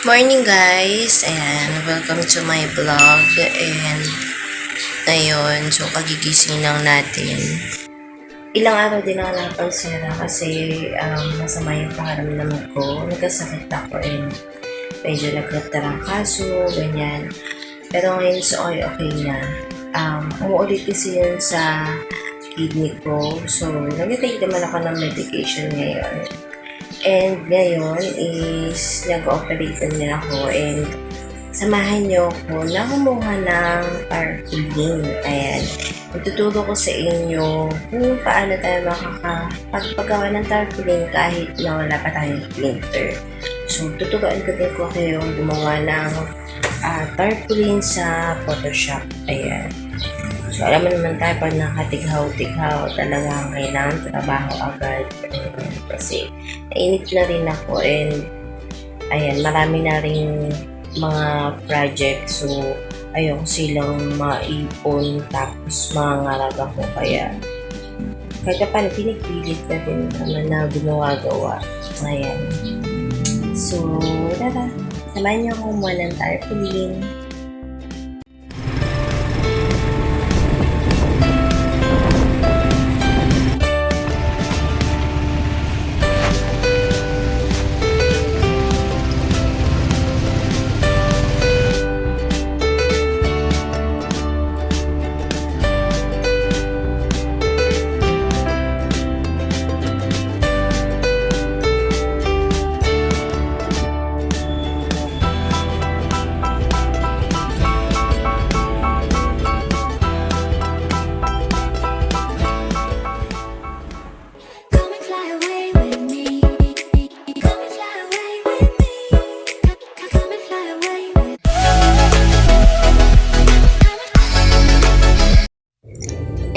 Morning guys, and welcome to my vlog. And ngayon, so kagigising lang natin. Ilang araw din ako napagsera kasi masama yung pakiramdam ko. Nagkasakit ako and medyo nagkatarangkaso, ganyan. Pero ngayon so okay na. Umuulit kasi yun sa kidney ko. So, nag-take naman ako ng medication ngayon. And ngayon is nag-ooperate na ako and samahan niyo ako na kumuha ng Tarpaulin. Ayan. Ituturo ko sa inyo kung paano tayo makakapagpagawa ng Tarpaulin kahit na wala pa tayong printer. So, tuturuan ko din ko kayo gumawa ng Tarpaulin sa Photoshop. Ayan. So, alam mo naman tayo pag nakatighaw-tighaw talaga kailangan trabaho agad. Kasi nainip na rin ako and ayan, marami na rin mga project. So, ayun silang maipon tapos mangarap ako. Kaya kahit paano pinipilit na din naman na gumagawa. Ayan. So, tara. Samahan niyo ako muna ng Tarpaulin.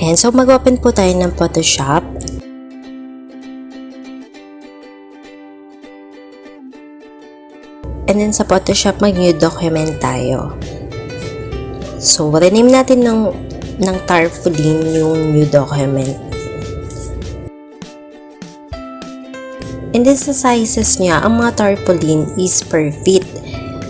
And so, mag-open po tayo ng Photoshop. And then sa Photoshop, mag-new document tayo. So, rename natin ng Tarpaulin yung new document. And then sa sizes niya, ang mga Tarpaulin is per feet.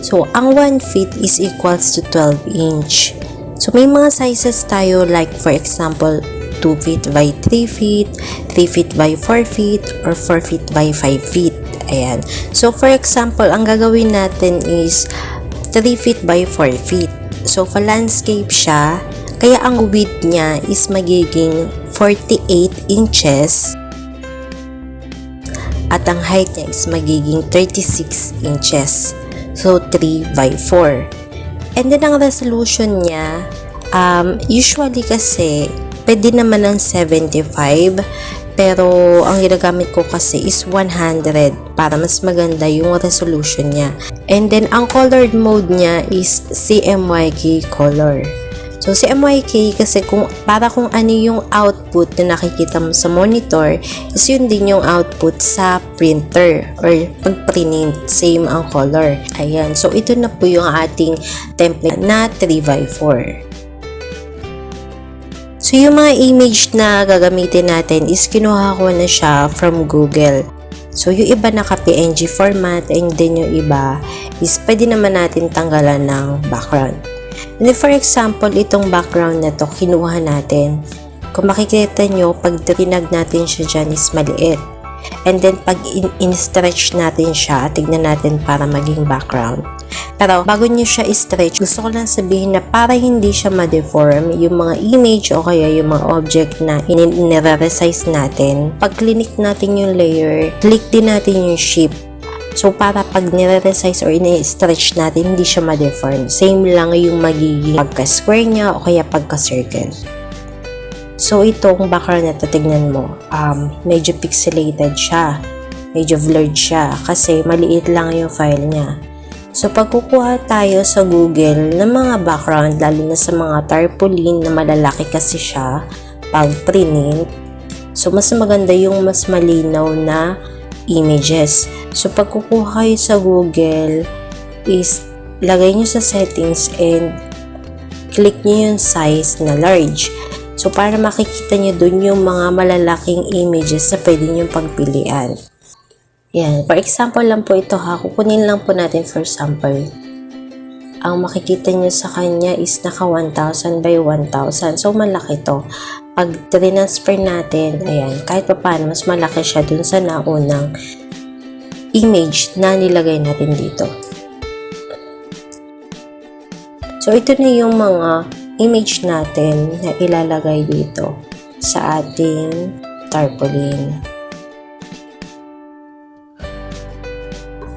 So, ang 1 feet is equals to 12 inch. So, may mga sizes tayo like for example, 2 feet by 3 feet, 3 feet by 4 feet, or 4 feet by 5 feet. Ayan. So, for example, ang gagawin natin is 3 feet by 4 feet. So, for landscape siya, kaya ang width niya is magiging 48 inches at ang height niya is magiging 36 inches. So, 3 by 4. And then, ang resolution niya, usually kasi, pwede naman ng 75, pero ang ginagamit ko kasi is 100 para mas maganda yung resolution niya. And then, ang colored mode niya is CMYK color. So, CMYK kasi para kung ano yung output na nakikita mo sa monitor, is yun din yung output sa printer or pag-print, same ang color. Ayan. So, ito na po yung ating template na 3x4. So, yung mga image na gagamitin natin is kinuha ko na siya from Google. So, yung iba naka-PNG format and then yung iba is pwede naman natin tanggalan ng background. And then, for example, itong background na to, kinuha natin. Kung makikita nyo, pag tinag natin siya dyan is maliit. And then, pag in-stretch natin siya, tignan natin para maging background. Pero, bago nyo siya i-stretch, gusto ko lang sabihin na para hindi siya ma-deform, yung mga image o kaya yung mga object na in-resize natin, pag click natin yung layer, click din natin yung shape. So, para pag nire-resize or ini-stretch natin, hindi siya ma-deform. Same lang yung magiging pagka-square niya o kaya pagka-circle. So, itong background na ito, tignan mo, medyo pixelated siya. Medyo blurred siya kasi maliit lang yung file niya. So, pag kukuha tayo sa Google ng mga background, lalo na sa mga Tarpaulin na malalaki kasi siya, pag print, so mas maganda yung mas malinaw na images. So, pag kukuha kayo sa Google, is lagay nyo sa settings and click nyo yung size na large. So, para makikita nyo dun yung mga malalaking images na pwede nyo pagpilian. Yan. For example lang po ito ha. Kukunin lang po natin for sample. Ang makikita nyo sa kanya is naka 1,000 by 1,000. So, malaki to. Pag transfer natin, ayan, kahit pa paano, mas malaki siya dun sa naunang image na nilagay natin dito. So, ito na yung mga image natin na ilalagay dito sa ating tarpaulin.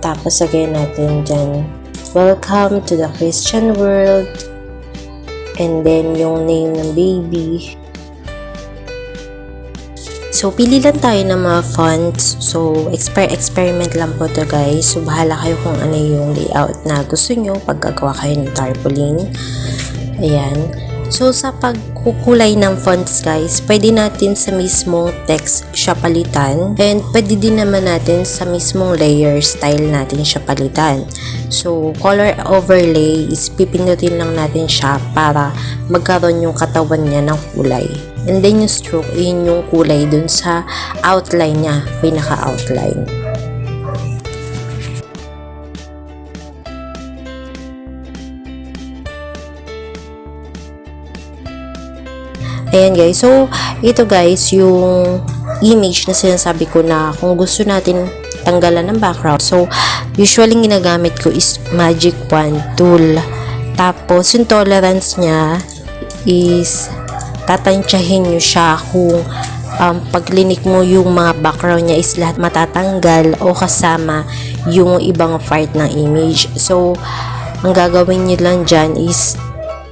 Tapos, lagyan natin dyan, welcome to the Christian world. And then, yung name ng baby. So, pili lang tayo ng mga fonts. So, experiment lang po to guys. So, bahala kayo kung ano yung layout na gusto nyo pag gagawa kayo ng tarpaulin. Ayan. So, sa pagkukulay ng fonts guys, pwede natin sa mismong text siya palitan. And pwede din naman natin sa mismong layer style natin siya palitan. So, color overlay is pipindutin lang natin siya para magkaroon yung katawan niya ng kulay. And then yung stroke, yun yung kulay dun sa outline niya, pinaka-outline. Ayan guys, so ito guys yung image na sinasabi ko na kung gusto natin tanggalan ng background. So, usually ginagamit ko is magic wand tool. Tapos, yung tolerance niya is tatansyahin nyo siya kung paglinik mo yung mga background niya is lahat matatanggal o kasama yung ibang part ng image. So, ang gagawin nyo lang dyan is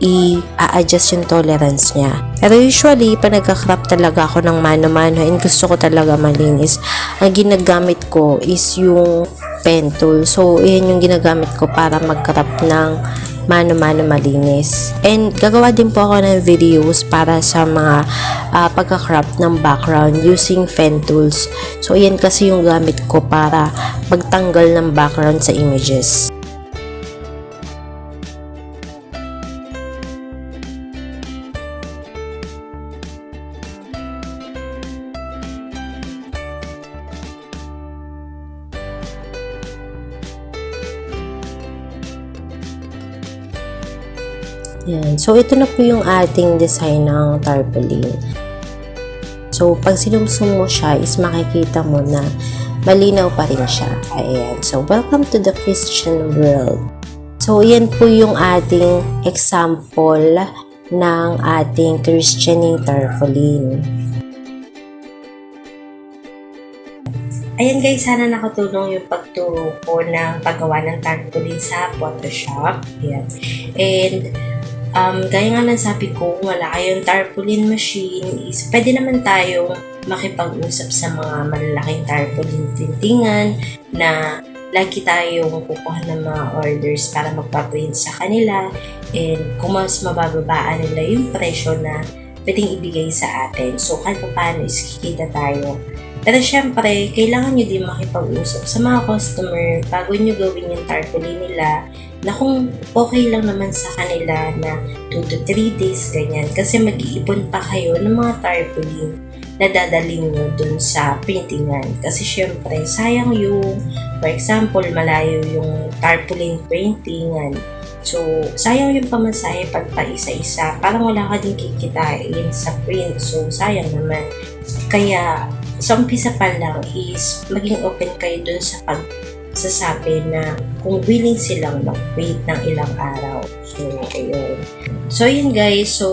i-adjust yung tolerance niya. Pero usually, pag nagka-crop talaga ako ng mano-mano and gusto ko talaga malinis, ang ginagamit ko is yung pen tool. So, yan yung ginagamit ko para mag-crop ng mano-mano malinis. And gagawa din po ako ng videos para sa mga pagka-crop ng background using pen tools. So, yan kasi yung gamit ko para magtanggal ng background sa images. Yan. So, ito na po yung ating design ng tarpaulin. So, pag sinumsum mo siya, is makikita mo na malinaw pa rin siya. Ayan. So, welcome to the Christian world. So, yan po yung ating example ng ating Christianing tarpaulin. Ayan guys, sana nakatulong yung pagturo ko ng paggawa ng tarpaulin sa Photoshop. Ayan. And, gaya nga ng sabi ko, wala kayong tarpaulin machine is pwede naman tayong makipag-usap sa mga malalaking tarpaulin tintingan na lagi tayong kukuha ng mga orders para magpaprint sa kanila, and kung mas mabababaan nila yung presyo na pwedeng ibigay sa atin. So, kahit paano is kikita tayo. Pero syempre, kailangan nyo din makipag-usap sa mga customer bago nyo gawin yung tarpaulin nila na kung okay lang naman sa kanila na 2 to 3 days, ganyan. Kasi mag-iipon pa kayo ng mga tarpaulin na dadalhin nyo dun sa printingan. Kasi syempre, sayang yung, for example, malayo yung tarpaulin printingan. So, sayang yung pamasahe pag pa-isa-isa. Parang wala ka din kikitain sa print. So, sayang naman. Kaya, sa umpisa pa lang is maging open kayo dun sa pagsasabi na kung willing silang mag-wait ng ilang araw. So, ayun. So, yun guys. So,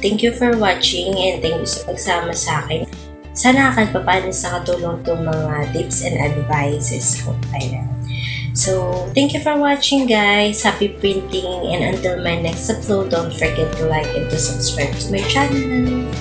thank you for watching and thank you sa pagsama sa akin. Sana kahit paano sa katulong itong mga tips and advices ko. Ayan. So, thank you for watching guys. Happy printing, and until my next upload, don't forget to like and to subscribe to my channel.